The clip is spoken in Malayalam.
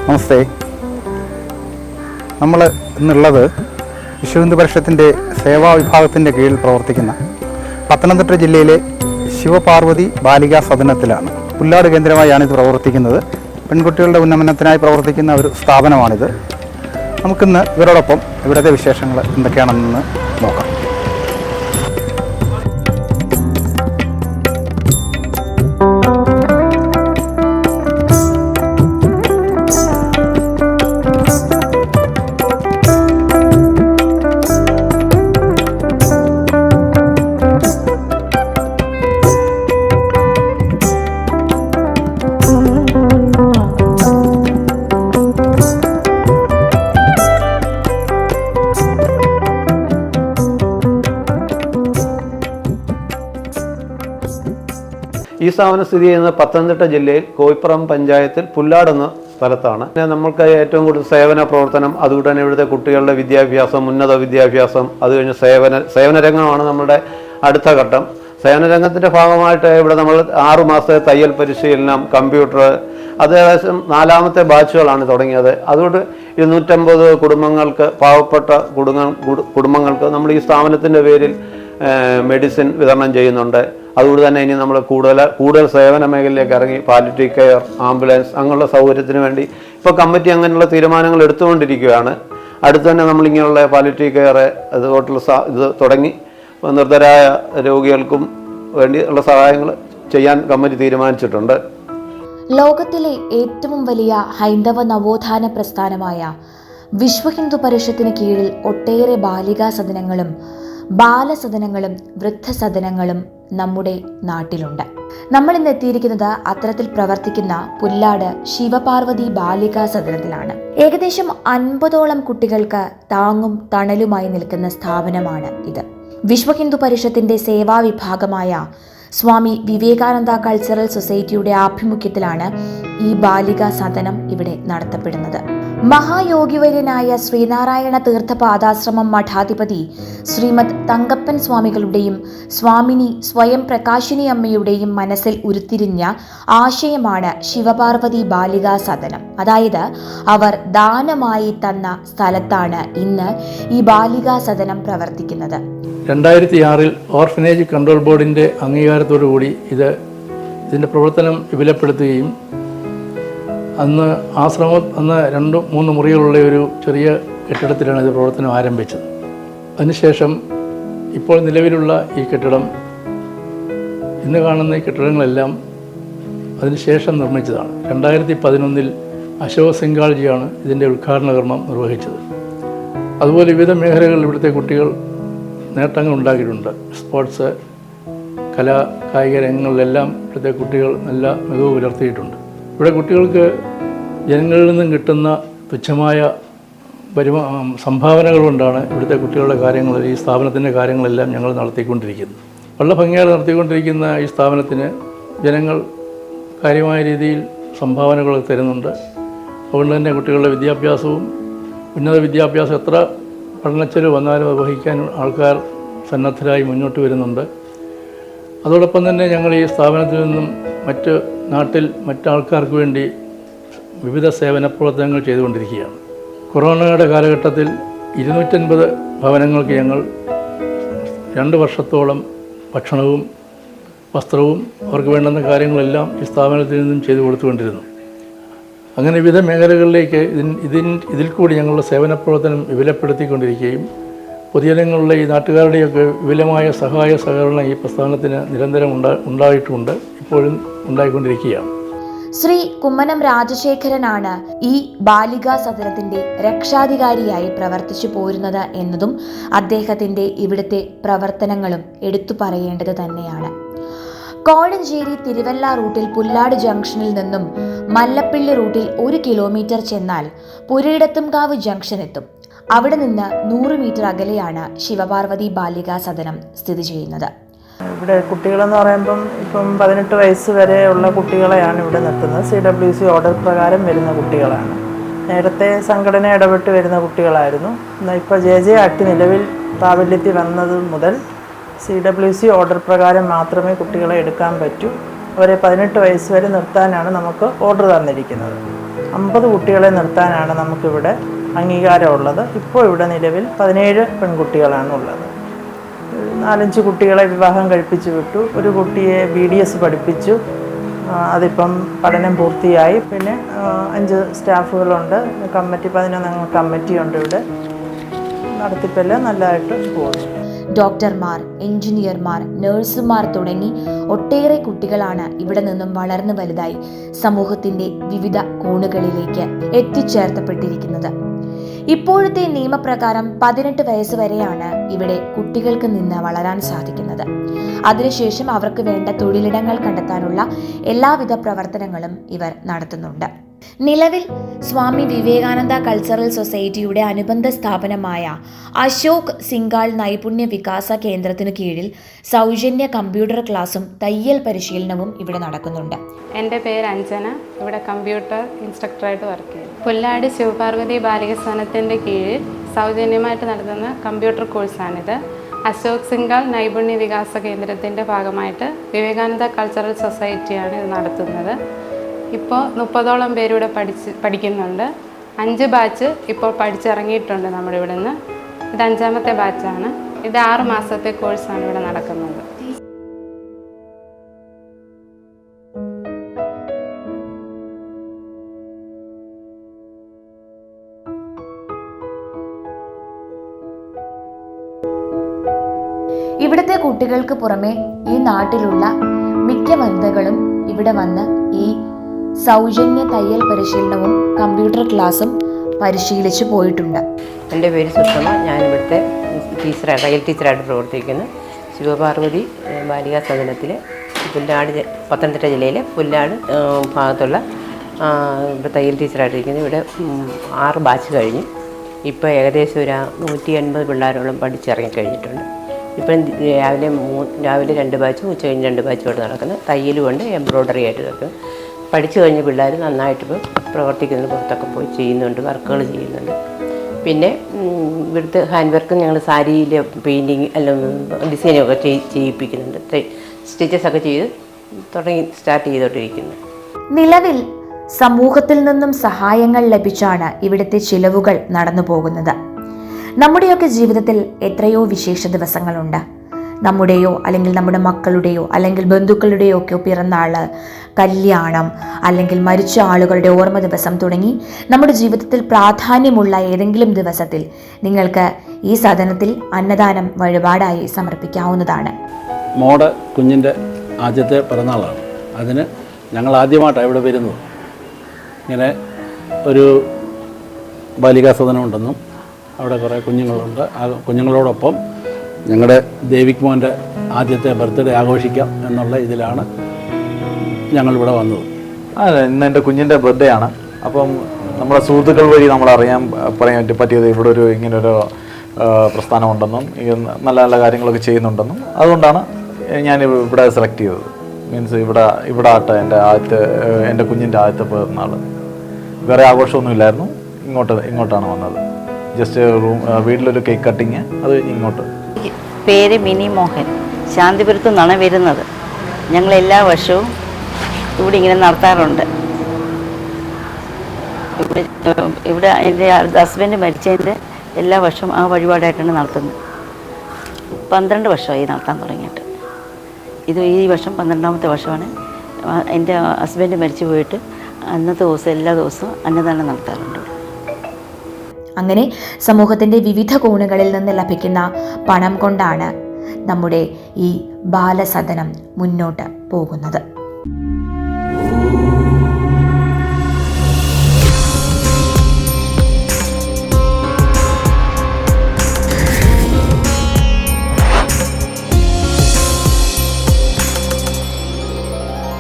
നമസ്തേ. നമ്മൾ ഇന്നുള്ളത് വിശ്വഹിന്ദു പരിഷത്തിൻ്റെ സേവാ വിഭാഗത്തിൻ്റെ കീഴിൽ പ്രവർത്തിക്കുന്ന പത്തനംതിട്ട ജില്ലയിലെ ശിവപാർവതി ബാലികാ സദനത്തിലാണ്. പുല്ലാട് കേന്ദ്രമായാണ് ഇത് പ്രവർത്തിക്കുന്നത്. പെൺകുട്ടികളുടെ ഉന്നമനത്തിനായി പ്രവർത്തിക്കുന്ന ഒരു സ്ഥാപനമാണിത്. നമുക്കിന്ന് ഇവരോടൊപ്പം ഇവിടുത്തെ വിശേഷങ്ങൾ എന്തൊക്കെയാണെന്ന് നോക്കാം. ഈ സ്ഥാപനം സ്ഥിതി ചെയ്യുന്നത് പത്തനംതിട്ട ജില്ലയിൽ കോയിപ്പുറം പഞ്ചായത്തിൽ പുല്ലാട് എന്ന സ്ഥലത്താണ്. നമുക്ക് ഏറ്റവും കൂടുതൽ സേവന പ്രവർത്തനം, അതുകൊണ്ട് തന്നെ ഇവിടുത്തെ കുട്ടികളുടെ വിദ്യാഭ്യാസം, ഉന്നത വിദ്യാഭ്യാസം, അത് കഴിഞ്ഞ് സേവന രംഗമാണ് നമ്മുടെ അടുത്ത ഘട്ടം. സേവന രംഗത്തിൻ്റെ ഭാഗമായിട്ട് ഇവിടെ നമ്മൾ 6 മാസത്തെ തയ്യൽ പരിശീലനം, കമ്പ്യൂട്ടർ, അത് ഏകദേശം 4ാമത്തെ ബാച്ചുകളാണ് തുടങ്ങിയത്. അതുകൊണ്ട് 250 കുടുംബങ്ങൾക്ക്, പാവപ്പെട്ട കുടുംബങ്ങൾക്ക് നമ്മൾ ഈ സ്ഥാപനത്തിൻ്റെ പേരിൽ മെഡിസിൻ വിതരണം ചെയ്യുന്നുണ്ട്. അതുകൊണ്ട് തന്നെ ഇനി നമ്മൾ കൂടുതൽ സേവന മേഖലയിലേക്ക് ഇറങ്ങി പാലിറ്റീവ് കെയർ, ആംബുലൻസ് അങ്ങനെയുള്ള സൗകര്യത്തിന് വേണ്ടി ഇപ്പോൾ കമ്മിറ്റി അങ്ങനെയുള്ള തീരുമാനങ്ങൾ എടുത്തുകൊണ്ടിരിക്കുകയാണ്. അടുത്ത് തന്നെ നമ്മളിങ്ങനെയുള്ള പാലിറ്റീവ് കെയർ അതുപോലുള്ള ഇത് തുടങ്ങി നിർദ്ധരായ രോഗികൾക്കും വേണ്ടിയുള്ള സഹായങ്ങൾ ചെയ്യാൻ കമ്മിറ്റി തീരുമാനിച്ചിട്ടുണ്ട്. ലോകത്തിലെ ഏറ്റവും വലിയ ഹൈന്ദവ നവോത്ഥാന പ്രസ്ഥാനമായ വിശ്വഹിന്ദു പരിഷത്തിന് കീഴിൽ ഒട്ടേറെ ബാലികാ സദനങ്ങളും ബാലസദനങ്ങളും വൃദ്ധസദനങ്ങളും നമ്മുടെ നാട്ടിലുണ്ട്. നമ്മൾ ഇന്ന് എത്തിയിരിക്കുന്നത് അത്തരത്തിൽ പ്രവർത്തിക്കുന്ന പുല്ലാട് ശിവപാർവതി ബാലികാ സദനത്തിലാണ്. ഏകദേശം 50ഓളം കുട്ടികൾക്ക് താങ്ങും തണലുമായി നിൽക്കുന്ന സ്ഥാപനമാണ് ഇത്. വിശ്വഹിന്ദു പരിഷത്തിന്റെ സേവാ വിഭാഗമായ സ്വാമി വിവേകാനന്ദ കൾച്ചറൽ സൊസൈറ്റിയുടെ ആഭിമുഖ്യത്തിലാണ് ഈ ബാലികാ സദനം ഇവിടെ നടത്തപ്പെടുന്നത്. മഹായോഗിവര്യനായ ശ്രീനാരായണ തീർത്ഥ പാദാശ്രമം മഠാധിപതി ശ്രീമദ് തങ്കപ്പൻ സ്വാമികളുടെയും സ്വാമിനി സ്വയം പ്രകാശിനി അമ്മയുടെയും മനസ്സിൽ ഉരുത്തിരിഞ്ഞ ആശയമാണ് ശിവപാർവതി ബാലികാ സദനം. അതായത് അവർ ദാനമായി തന്ന സ്ഥലത്താണ് ഇന്ന് ഈ ബാലികാ സദനം പ്രവർത്തിക്കുന്നത്. 2006 ഓർഫനേജ് കൺട്രോൾ ബോർഡിൻ്റെ അംഗീകാരത്തോടുകൂടി ഇതിൻ്റെ പ്രവർത്തനം വിപുലപ്പെടുത്തുകയും അന്ന് 2-3 മുറികളുള്ള ഒരു ചെറിയ കെട്ടിടത്തിലാണ് ഇത് പ്രവർത്തനം ആരംഭിച്ചത്. അതിനുശേഷം ഇപ്പോൾ നിലവിലുള്ള ഈ കെട്ടിടം, ഇന്ന് കാണുന്ന ഈ കെട്ടിടങ്ങളെല്ലാം അതിനുശേഷം നിർമ്മിച്ചതാണ്. 2011 അശോക് സിംഗാൾജിയാണ് ഇതിൻ്റെ ഉദ്ഘാടന കർമ്മം നിർവഹിച്ചത്. അതുപോലെ വിവിധ മേഖലകളിൽ ഇവിടുത്തെ കുട്ടികൾ നേട്ടങ്ങൾ ഉണ്ടാക്കിയിട്ടുണ്ട്. സ്പോർട്സ്, കലാ കായിക രംഗങ്ങളിലെല്ലാം ഇവിടുത്തെ കുട്ടികൾ നല്ല മികവ് പുലർത്തിയിട്ടുണ്ട്. ഇവിടെ കുട്ടികൾക്ക് ജനങ്ങളിൽ നിന്നും കിട്ടുന്ന തുച്ഛമായ സംഭാവനകൾ കൊണ്ടാണ് ഇവിടുത്തെ കുട്ടികളുടെ കാര്യങ്ങൾ, ഈ സ്ഥാപനത്തിൻ്റെ കാര്യങ്ങളെല്ലാം ഞങ്ങൾ നടത്തിക്കൊണ്ടിരിക്കുന്നത്. വളരെ ഭംഗിയായി നടത്തിക്കൊണ്ടിരിക്കുന്ന ഈ സ്ഥാപനത്തിന് ജനങ്ങൾ കാര്യമായ രീതിയിൽ സംഭാവനകൾ തരുന്നുണ്ട്. അതുകൊണ്ട് തന്നെ കുട്ടികളുടെ വിദ്യാഭ്യാസവും ഉന്നത വിദ്യാഭ്യാസം എത്ര പഠനച്ചെലവ് വന്നാലും അത് വഹിക്കാൻ ആൾക്കാർ സന്നദ്ധരായി മുന്നോട്ട് വരുന്നുണ്ട്. അതോടൊപ്പം തന്നെ ഞങ്ങൾ ഈ സ്ഥാപനത്തിൽ നിന്നും മറ്റാൾക്കാർക്ക് വേണ്ടി വിവിധ സേവന പ്രവർത്തനങ്ങൾ ചെയ്തുകൊണ്ടിരിക്കുകയാണ്. കൊറോണയുടെ കാലഘട്ടത്തിൽ 250 ഭവനങ്ങൾക്ക് ഞങ്ങൾ 2 വർഷത്തോളം ഭക്ഷണവും വസ്ത്രവും അവർക്ക് വേണ്ടുന്ന കാര്യങ്ങളെല്ലാം ഈ സ്ഥാപനത്തിൽ നിന്നും ചെയ്തു കൊടുത്തുകൊണ്ടിരുന്നു. അങ്ങനെ വിവിധ മേഖലകളിലേക്ക് ഇതിൽ കൂടി ഞങ്ങളുടെ സേവന പ്രവർത്തനം വിപുലപ്പെടുത്തിക്കൊണ്ടിരിക്കുകയും പൊതുജനങ്ങളുടെ ഈ നാട്ടുകാരുടെയൊക്കെ വിപുലമായ സഹായ സഹകരണം ഈ പ്രസ്ഥാനത്തിന് നിരന്തരം ഉണ്ടായിട്ടുമുണ്ട്, ഇപ്പോഴും ഉണ്ടായിക്കൊണ്ടിരിക്കുകയാണ്. ശ്രീ കുമ്മനം രാജശേഖരനാണ് ഈ ബാലികാ സദനത്തിന്റെ രക്ഷാധികാരിയായി പ്രവർത്തിച്ചു പോരുന്നത് എന്നതും അദ്ദേഹത്തിന്റെ ഇവിടുത്തെ പ്രവർത്തനങ്ങളും എടുത്തു പറയേണ്ടത് തന്നെയാണ്. കോഴഞ്ചേരി തിരുവല്ല റൂട്ടിൽ പുല്ലാട് ജംഗ്ഷനിൽ നിന്നും മല്ലപ്പള്ളി റൂട്ടിൽ 1 കിലോമീറ്റർ ചെന്നാൽ പുരയിടത്തുംകാവ് ജംഗ്ഷൻ എത്തും. അവിടെ നിന്ന് 100 മീറ്റർ അകലെയാണ് ശിവപാർവതി ബാലികാ സദനം സ്ഥിതി ചെയ്യുന്നത്. ഇവിടെ കുട്ടികളെന്ന് പറയുമ്പം ഇപ്പം 18 വയസ്സ് വരെ ഉള്ള കുട്ടികളെയാണ് ഇവിടെ നിർത്തുന്നത്. CWC ഓർഡർ പ്രകാരം വരുന്ന കുട്ടികളാണ്. നേരത്തെ സംഘടന ഇടപെട്ട് വരുന്ന കുട്ടികളായിരുന്നു. ഇപ്പോൾ JJ ആക്ട് നിലവിൽ പ്രാബല്യത്തിൽ വന്നത് മുതൽ CWC ഓർഡർ പ്രകാരം മാത്രമേ കുട്ടികളെ എടുക്കാൻ പറ്റൂ. അവരെ 18 വയസ്സ് വരെ നിർത്താനാണ് നമുക്ക് ഓർഡർ തന്നിരിക്കുന്നത്. 50 കുട്ടികളെ നിർത്താനാണ് നമുക്കിവിടെ അംഗീകാരമുള്ളത്. ഇപ്പോൾ ഇവിടെ നിലവിൽ 17 പെൺകുട്ടികളാണ് ഉള്ളത്. 4-5 കുട്ടികളെ വിവാഹം കഴിപ്പിച്ച് വിട്ടു. ഒരു കുട്ടിയെ BDS പഠിപ്പിച്ചു. അതിപ്പം പഠനം പൂർത്തിയായി. പിന്നെ 5 സ്റ്റാഫുകളുണ്ട്. 11 അംഗ കമ്മിറ്റിയുണ്ട്. ഇവിടെ നടത്തിപ്പെല്ലാം നല്ലതായിട്ട് പോകുന്നു. ഡോക്ടർമാർ, എഞ്ചിനീയർമാർ, നഴ്സുമാർ തുടങ്ങി ഒട്ടേറെ കുട്ടികളാണ് ഇവിടെ നിന്നും വളർന്നു വലുതായി സമൂഹത്തിന്റെ വിവിധ കോണുകളിലേക്ക് എത്തിച്ചേർത്തപ്പെട്ടിരിക്കുന്നത്. ഇപ്പോഴത്തെ നിയമപ്രകാരം 18 വയസ്സ് വരെയാണ് ഇവിടെ കുട്ടികൾക്ക് നിന്ന് വളരാൻ സാധിക്കുന്നത്. അതിനുശേഷം അവർക്ക് വേണ്ട തൊഴിലിടങ്ങൾ കണ്ടെത്താനുള്ള എല്ലാവിധ പ്രവർത്തനങ്ങളും ഇവർ നടത്തുന്നുണ്ട്. നിലവിൽ സ്വാമി വിവേകാനന്ദ കൾച്ചറൽ സൊസൈറ്റിയുടെ അനുബന്ധ സ്ഥാപനമായ അശോക് സിംഗാൾ നൈപുണ്യ വികാസ കേന്ദ്രത്തിനു കീഴിൽ സൗജന്യ കമ്പ്യൂട്ടർ ക്ലാസും തയ്യൽ പരിശീലനവും ഇവിടെ നടക്കുന്നുണ്ട്. എൻ്റെ പേര് അഞ്ജന. ഇവിടെ കമ്പ്യൂട്ടർ ഇൻസ്ട്രക്ടറായിട്ട് വർക്ക് ചെയ്യും. പുല്ലാട് ശിവപാർവതി ബാലിക സദനത്തിൻ്റെ കീഴിൽ സൗജന്യമായിട്ട് നടത്തുന്ന കമ്പ്യൂട്ടർ കോഴ്സാണിത്. അശോക് സിംഗാൾ നൈപുണ്യ വികാസ കേന്ദ്രത്തിൻ്റെ ഭാഗമായിട്ട് വിവേകാനന്ദ കൾച്ചറൽ സൊസൈറ്റിയാണ് ഇത് നടത്തുന്നത്. ഇപ്പോൾ 30ഓളം പേരിവിടെ പഠിക്കുന്നുണ്ട്. 5 ബാച്ച് ഇപ്പോൾ പഠിച്ചിറങ്ങിയിട്ടുണ്ട് നമ്മുടെ ഇവിടെ നിന്ന്. ഇത് 5ാമത്തെ ബാച്ചാണ്. ഇത് 6 മാസത്തെ കോഴ്സാണ് ഇവിടെ നടക്കുന്നത്. ഇവിടുത്തെ കുട്ടികൾക്ക് പുറമെ ഈ നാട്ടിലുള്ള മിക്ക വനിതകളും ഇവിടെ വന്ന് ഈ സൗജന്യ തയ്യൽ പരിശീലനവും കമ്പ്യൂട്ടർ ക്ലാസും പരിശീലിച്ചു പോയിട്ടുണ്ട്. എൻ്റെ പേര് സുഷമ. ഞാനിവിടുത്തെ തയ്യൽ ടീച്ചറായിട്ട് പ്രവർത്തിക്കുന്നു. ശിവപാർവതി ബാലികാ സദനത്തിൽ പുല്ലാട്, പത്തനംതിട്ട ജില്ലയിലെ പുല്ലാട് ഭാഗത്തുള്ള ഇവിടെ തയ്യൽ ടീച്ചറായിട്ടിരിക്കുന്നത്. ഇവിടെ 6 ബാച്ച് കഴിഞ്ഞു. ഇപ്പോൾ ഏകദേശം ഒരു 180 പിള്ളേരോളം പഠിച്ചിറങ്ങിക്കഴിഞ്ഞിട്ടുണ്ട്. ഇപ്പം രാവിലെ 2 ബാച്ചും ഉച്ച കഴിഞ്ഞ് 2 ബാച്ചും ഇവിടെ നടക്കുന്നത്. തയ്യലും കൊണ്ട് എംബ്രോയ്ഡറി ആയിട്ട് നടക്കും. പഠിച്ചു കഴിഞ്ഞ പിള്ളേർ നന്നായിട്ട് ഇപ്പോൾ പ്രവർത്തിക്കുന്നത്, പുറത്തൊക്കെ പോയി ചെയ്യുന്നുണ്ട്, വർക്കുകൾ ചെയ്യുന്നുണ്ട്. പിന്നെ ഇവിടുത്തെ ഹാൻഡ് വർക്കും ഞങ്ങൾ സാരിയിൽ പെയിൻറ്റിങ് അല്ലെങ്കിൽ ഡിസൈനൊക്കെ ചെയ്യിപ്പിക്കുന്നുണ്ട്. സ്റ്റിച്ചസൊക്കെ ചെയ്ത് സ്റ്റാർട്ട് ചെയ്തോണ്ടിരിക്കുന്നു. നിലവിൽ സമൂഹത്തിൽ നിന്നും സഹായങ്ങൾ ലഭിച്ചാണ് ഇവിടുത്തെ ചിലവുകൾ നടന്നു പോകുന്നത്. നമ്മുടെയൊക്കെ ജീവിതത്തിൽ എത്രയോ വിശേഷ ദിവസങ്ങളുണ്ട്. നമ്മുടെയോ അല്ലെങ്കിൽ നമ്മുടെ മക്കളുടെയോ അല്ലെങ്കിൽ ബന്ധുക്കളുടെയോ ഒക്കെ പിറന്നാള്, കല്യാണം, അല്ലെങ്കിൽ മരിച്ച ആളുകളുടെ ഓർമ്മ ദിവസം തുടങ്ങി നമ്മുടെ ജീവിതത്തിൽ പ്രാധാന്യമുള്ള ഏതെങ്കിലും ദിവസത്തിൽ നിങ്ങൾക്ക് ഈ സദനത്തിൽ അന്നദാനം വഴിപാടായി സമർപ്പിക്കാവുന്നതാണ്. മോടെ കുഞ്ഞിൻ്റെ ആദ്യത്തെ പിറന്നാളാണ്. അതിന് ഞങ്ങൾ ആദ്യമായിട്ടാണ് ഇവിടെ വരുന്നത്. ഇങ്ങനെ ഒരു ബാലികാ സദനം ഉണ്ടെന്നും അവിടെ കുറേ കുഞ്ഞുങ്ങളുണ്ട്. ആ കുഞ്ഞുങ്ങളോടൊപ്പം ഞങ്ങളുടെ ദേവിക് മോൻ്റെ ആദ്യത്തെ ബർത്ത്ഡേ ആഘോഷിക്കാം എന്നുള്ള ഇതിലാണ് ഞങ്ങളിവിടെ വന്നത്. അതെ, ഇന്ന് എൻ്റെ കുഞ്ഞിൻ്റെ ബർത്ത്ഡേ ആണ്. അപ്പം നമ്മുടെ സുഹൃത്തുക്കൾ വഴി നമ്മൾ പറയാൻ പറ്റിയത് ഇവിടെ ഇങ്ങനൊരു പ്രസ്ഥാനമുണ്ടെന്നും നല്ല നല്ല കാര്യങ്ങളൊക്കെ ചെയ്യുന്നുണ്ടെന്നും, അതുകൊണ്ടാണ് ഞാൻ ഇവിടെ സെലക്ട് ചെയ്തത്. മീൻസ് ഇവിടെ ആട്ടെ എൻ്റെ കുഞ്ഞിൻ്റെ ആദ്യത്തെ പിറന്നാൾ. വേറെ ആഘോഷമൊന്നുമില്ലായിരുന്നു. ഇങ്ങോട്ടാണ് വന്നത്. ജസ്റ്റ് വീട്ടിലൊരു കേക്ക് കട്ടിങ്, അത് ഇങ്ങോട്ട്. പേര് മിനി മോഹൻ. ശാന്തിപുരത്തു നിന്നാണ് വരുന്നത്. ഞങ്ങൾ എല്ലാ വർഷവും ഇവിടെ ഇങ്ങനെ നടത്താറുണ്ട്. ഇവിടെ എൻ്റെ ഹസ്ബൻഡ് മരിച്ചതിൻ്റെ എല്ലാ വർഷവും ആ വഴിപാടായിട്ടാണ് നടത്തുന്നത്. 12 വർഷമായി നടത്താൻ തുടങ്ങിയിട്ട്. ഇത് ഈ വർഷം 12ാമത്തെ വർഷമാണ്. എൻ്റെ ഹസ്ബൻഡ് മരിച്ചു പോയിട്ട് അന്നത്തെ ദിവസം എല്ലാ ദിവസവും അന്നദാനം നടത്താറുണ്ട്. അങ്ങനെ സമൂഹത്തിൻ്റെ വിവിധ കോണുകളിൽ നിന്ന് ലഭിക്കുന്ന പണം കൊണ്ടാണ് നമ്മുടെ ഈ ബാലസദനം മുന്നോട്ട് പോകുന്നത്.